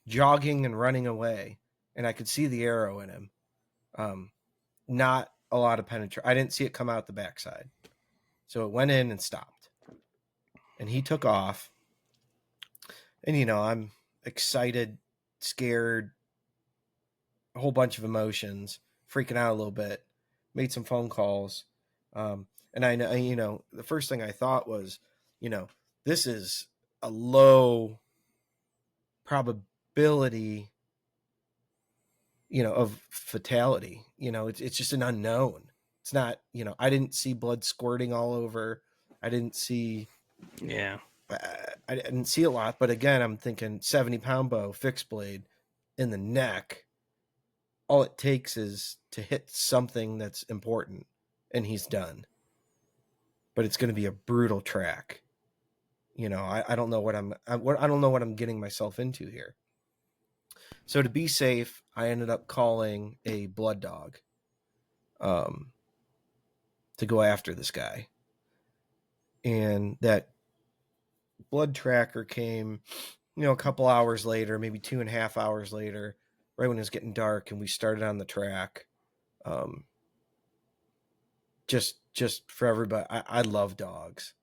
jogging and running away, and I could see the arrow in him. Not a lot of penetration. I didn't see it come out the backside, so it went in and stopped. And he took off. And, you know, I'm excited, scared, a whole bunch of emotions, freaking out a little bit, made some phone calls. And I know, you know, the first thing I thought was, you know, this is a low probability, you know, of fatality. You know, it's just an unknown. It's not, you know, I didn't see blood squirting all over. I didn't see... Yeah. I didn't see a lot, but again, I'm thinking 70-pound bow, fixed blade in the neck. All it takes is to hit something that's important, and he's done. But it's going to be a brutal track. You know, I don't know I don't know what I'm getting myself into here. So to be safe, I ended up calling a blood dog, to go after this guy. And that blood tracker came, you know, a couple hours later, maybe 2.5 hours later, right when it was getting dark, and we started on the track. Just for everybody, I love dogs,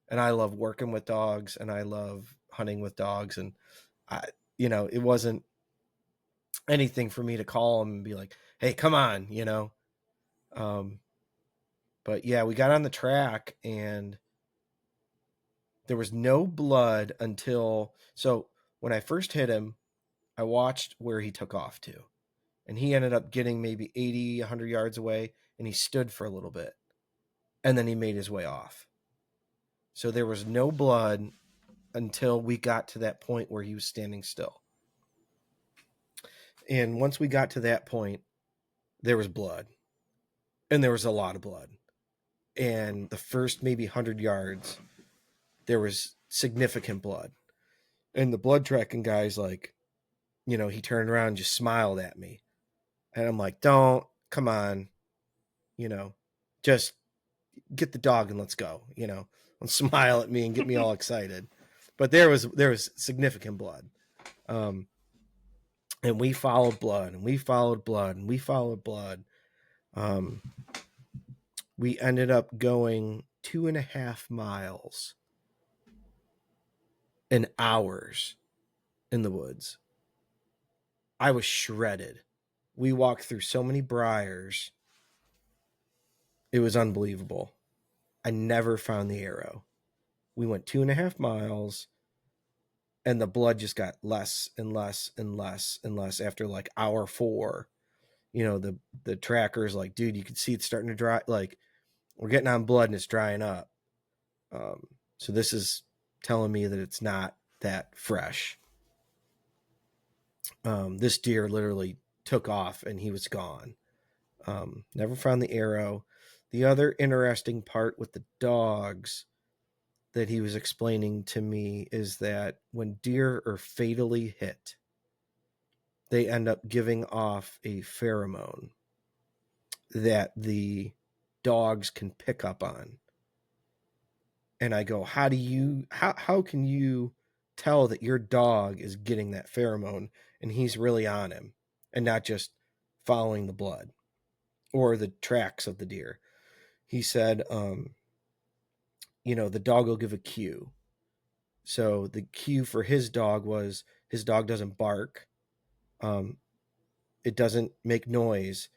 and I love working with dogs, and I love hunting with dogs, and it wasn't anything for me to call him and be like, "Hey, come on," But yeah, we got on the track and there was no blood until, so when I first hit him, I watched where he took off to, and he ended up getting maybe 80, 100 yards away, and he stood for a little bit, and then he made his way off. So there was no blood until we got to that point where he was standing still. And once we got to that point, there was blood, and there was a lot of blood. And the first maybe 100 yards, there was significant blood. And the blood tracking guy's like, he turned around and just smiled at me. And I'm like, come on, just get the dog and let's go, and smile at me and get me all excited. But there was significant blood. And we followed blood, and we followed blood, and we followed blood. We ended up going 2.5 miles in hours in the woods. I was shredded. We walked through so many briars. It was unbelievable. I never found the arrow. We went 2.5 miles, and the blood just got less and less and less and less after like hour 4. The tracker's like, dude, you can see it's starting to dry. Like, we're getting on blood and it's drying up. So this is telling me that it's not that fresh. This deer literally took off and he was gone. Never found the arrow. The other interesting part with the dogs that he was explaining to me is that when deer are fatally hit, they end up giving off a pheromone that the dogs can pick up on. And I go, how can you tell that your dog is getting that pheromone and he's really on him and not just following the blood or the tracks of the deer? He said, the dog will give a cue. So the cue for his dog was his dog doesn't bark. It doesn't make noise.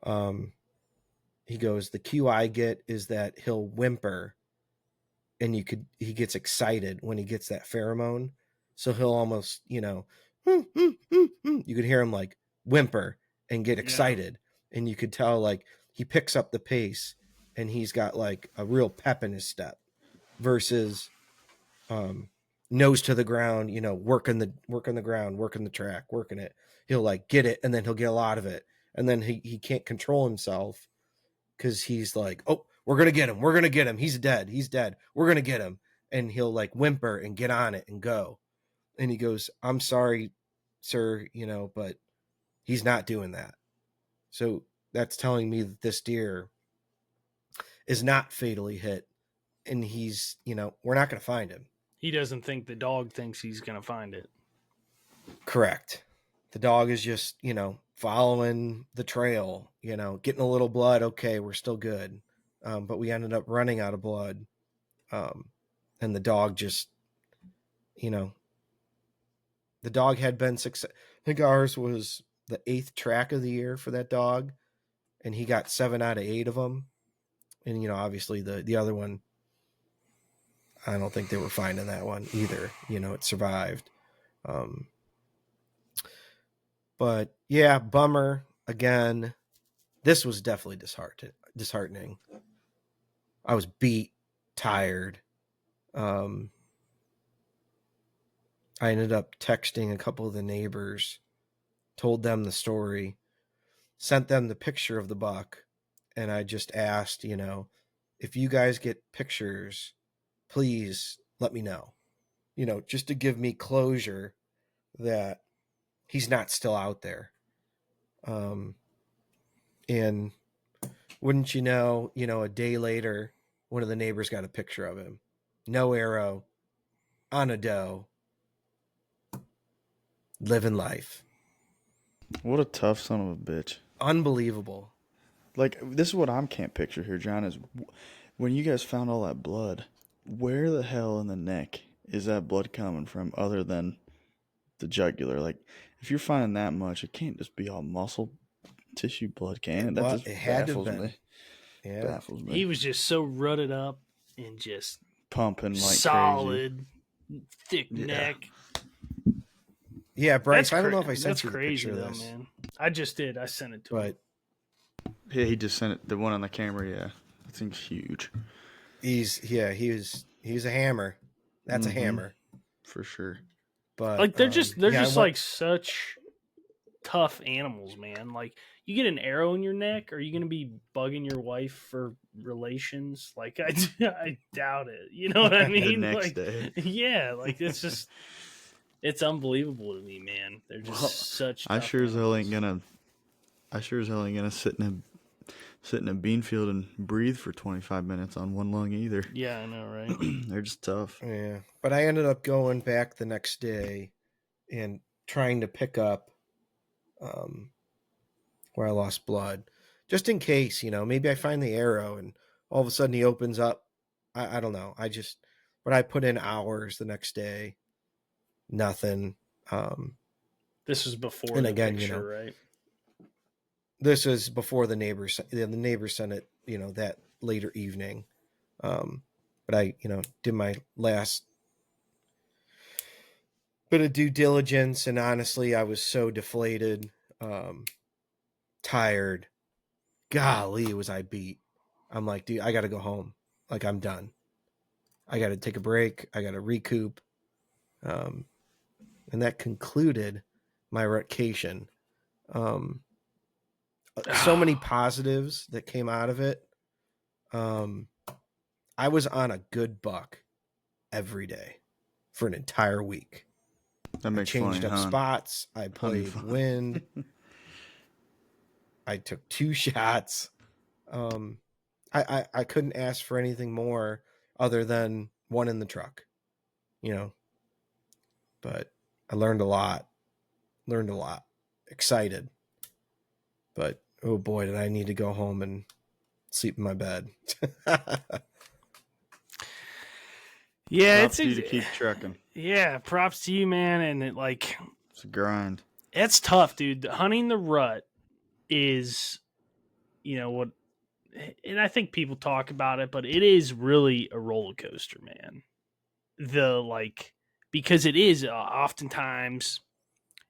He goes, the cue I get is that he'll whimper, and he gets excited when he gets that pheromone. So he'll almost, you could hear him like whimper and get excited. Yeah. And you could tell like he picks up the pace and he's got like a real pep in his step versus nose to the ground, working the ground, working the track, working it. He'll like get it and then he'll get a lot of it. And then he can't control himself because he's like, oh, we're going to get him. He's dead. We're going to get him. And he'll like whimper and get on it and go. And he goes, I'm sorry, sir, but he's not doing that. So that's telling me that this deer is not fatally hit, and he's, we're not going to find him. He doesn't think the dog thinks he's going to find it. Correct. The dog is just, following the trail, getting a little blood. Okay, we're still good. But we ended up running out of blood. And the dog just, the dog had been success. I think ours was the 8th track of the year for that dog. And he got 7 out of 8 of them. And, obviously the other one, I don't think they were finding that one either. It survived. But yeah, bummer. Again, this was definitely disheartening. I was beat, tired. I ended up texting a couple of the neighbors, told them the story, sent them the picture of the buck, and I just asked, if you guys get pictures, please let me know, just to give me closure that he's not still out there. And wouldn't you know, a day later, one of the neighbors got a picture of him. No arrow, on a doe, living life. What a tough son of a bitch. Unbelievable. Like, this is what I can't picture here, John, is when you guys found all that blood, where the hell in the neck is that blood coming from other than the jugular? Like, if you're finding that much, it can't just be all muscle tissue blood, can it? That Well, just it had to have baffles been. me. Yeah. Baffles me. He was just so rutted up and just Pumping like crazy. solid, thick Yeah. neck. Yeah, Bryce, I don't know if I That's sent you the crazy picture though, of this, man. I just did. I sent it to him. but Yeah, he just sent it. The one on the camera, yeah. That thing's huge. he was a hammer. That's a Mhm. hammer. For sure. But Like they're just like like such tough animals, man. Like you get an arrow in your neck, are you gonna be bugging your wife for relations? Like I doubt it. You know what I The mean? next Like day. yeah, like it's just it's unbelievable to me, man. They're just Well, such. I tough sure as hell ain't animals. gonna sit in a bean field and breathe for 25 minutes on one lung either. Yeah, I know, right? They're just tough. yeah. But I ended up going back the next day and trying to pick up where I lost blood, just in case, maybe I find the arrow and all of a sudden he opens up. I don't know. But I put in hours the next day, nothing. This was before And the again, picture, right? This is before the neighbors sent it, that later evening. But I, did my last bit of due diligence, and honestly, I was so deflated, tired. Golly, was I beat. I'm like, dude, I got to go home. Like, I'm done. I got to take a break. I got to recoup. And that concluded my Rut-cation. So many positives that came out of it. I was on a good buck every day for an entire week. That makes I changed funny, up huh? spots. I played wind. I took 2 shots. I couldn't ask for anything more other than one in the truck, but I learned a lot, excited, but oh boy, did I need to go home and sleep in my bed. Yeah, Props to you to keep trucking. Yeah, props to you, man. And It's a grind. it's tough, dude. Hunting the rut is, what, and I think people talk about it, but it is really a roller coaster, man. Because it is oftentimes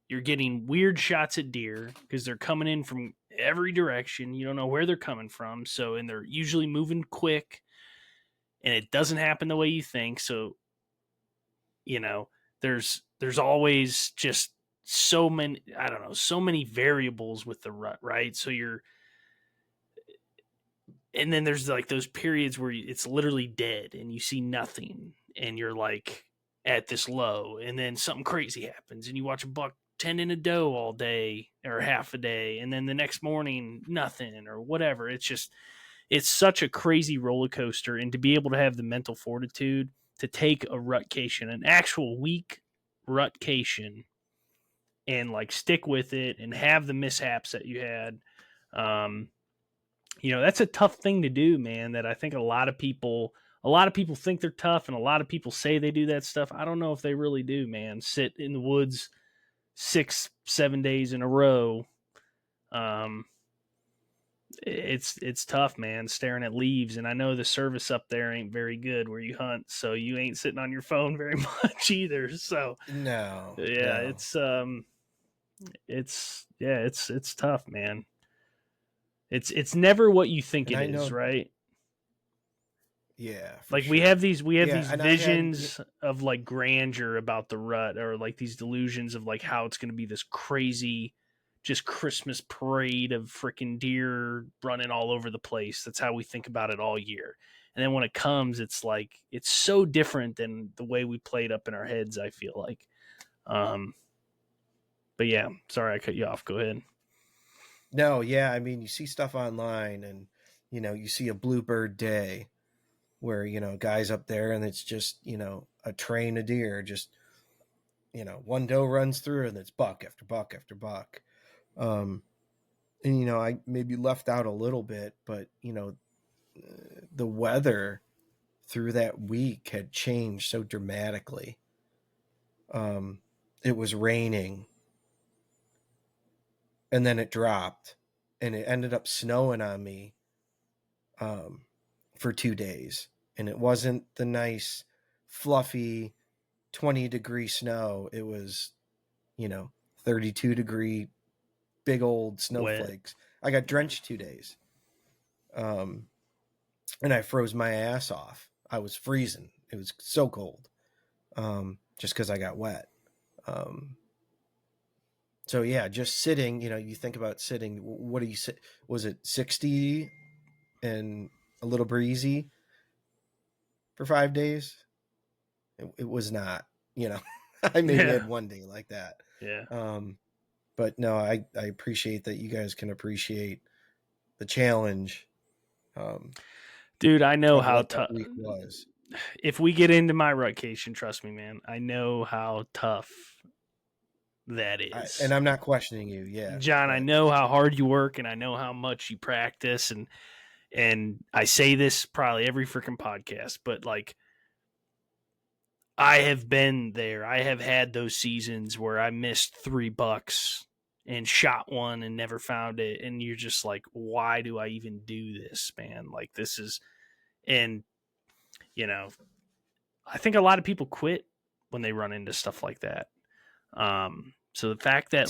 you're getting weird shots at deer because they're coming in from every direction. You don't know where they're coming from. And they're usually moving quick and it doesn't happen the way you think. So, there's always just so many variables with the rut, right? And then there's like those periods where it's literally dead and you see nothing and you're like at this low, and then something crazy happens and you watch a buck tending a doe all day or half a day, and then the next morning nothing or whatever. It's such a crazy roller coaster, and to be able to have the mental fortitude to take a Rut-cation, an actual week Rut-cation, and stick with it and have the mishaps that you had. That's a tough thing to do, man. That I think a lot of people think they're tough, and a lot of people say they do that stuff. I don't know if they really do, man. Sit in the woods 6-7 days in a row. It's tough, man, staring at leaves. And I know the service up there ain't very good where you hunt, so you ain't sitting on your phone very much either. So No. it's tough, man. It's never what you think And it is, right? Yeah. We have these and visions of grandeur about the rut, or these delusions of how it's going to be this crazy just Christmas parade of freaking deer running all over the place. That's how we think about it all year. And then when it comes, it's it's so different than the way we play it up in our heads, I feel like. But yeah, sorry I cut you off. Go ahead. No, yeah, I mean, you see stuff online, and you see a bluebird day where guys up there, and it's just a train of deer, just one doe runs through, and it's buck after buck after buck. And I maybe left out a little bit, but the weather through that week had changed so dramatically. It was raining, and then it dropped, and it ended up snowing on me for 2 days. And it wasn't the nice, fluffy 20-degree snow. It was, 32-degree, big old snowflakes. Wet. I got drenched 2 days. And I froze my ass off. I was freezing. It was so cold. Just because I got wet. So yeah, just sitting, you think about sitting, what do you sit? Was it 60 and a little breezy for 5 days? It was not, I maybe had one day like that. Yeah. But no, I appreciate that you guys can appreciate the challenge. Dude, I know how tough week was. If we get into my Rut-cation, trust me, man, I know how tough that is. And I'm not questioning you. Yeah. John, I know how hard you work, and I know how much you practice. And I say this probably every freaking podcast, but like, I have been there. I have had those seasons where I missed 3 bucks and shot one and never found it. And you're just like, why do I even do this, man? Like, this is, and I think a lot of people quit when they run into stuff like that. So the fact that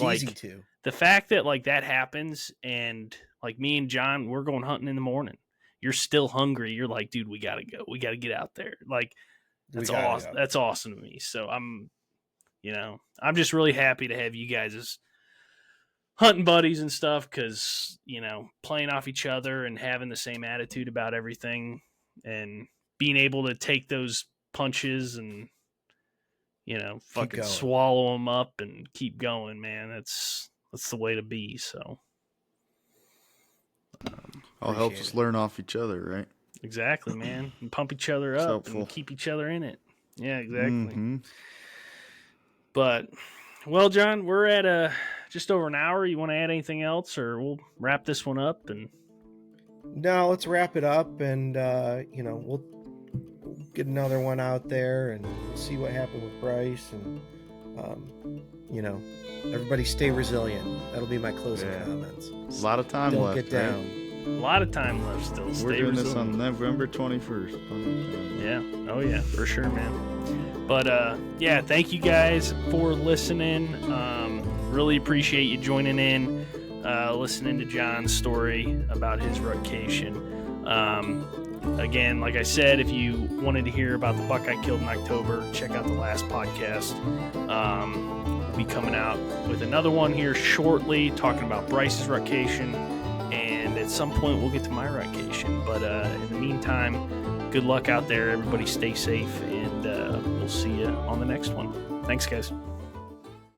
that happens, and like me and John, we're going hunting in the morning. You're still hungry. You're like, dude, we got to go. We got to get out there. Like, that's awesome. That's awesome to me. So I'm just really happy to have you guys as hunting buddies and stuff, because, playing off each other and having the same attitude about everything and being able to take those punches and, fucking swallow them up and keep going, man. That's the way to be. So all helps us learn off each other, right? Exactly, man. And pump each other up and keep each other in it. Yeah, exactly. Mm-hmm. But, well, John, we're at just over an hour. You want to add anything else, or we'll wrap this one up? And no, let's wrap it up, and we'll get another one out there and see what happened with Bryce, and everybody stay resilient. That'll be my closing comments. A lot of time Don't left. Get down. Right? A lot of time left still. We're doing this on November 21st. Yeah. Oh, yeah, for sure, man. But, thank you guys for listening. Really appreciate you joining in, listening to John's story about his Rut-cation. Again, like I said, if you wanted to hear about the buck I killed in October, check out the last podcast. We'll be coming out with another one here shortly, talking about Bryce's Rut-cation. And at some point, we'll get to my Rut-cation. But in the meantime, good luck out there. Everybody stay safe, and we'll see you on the next one. Thanks, guys.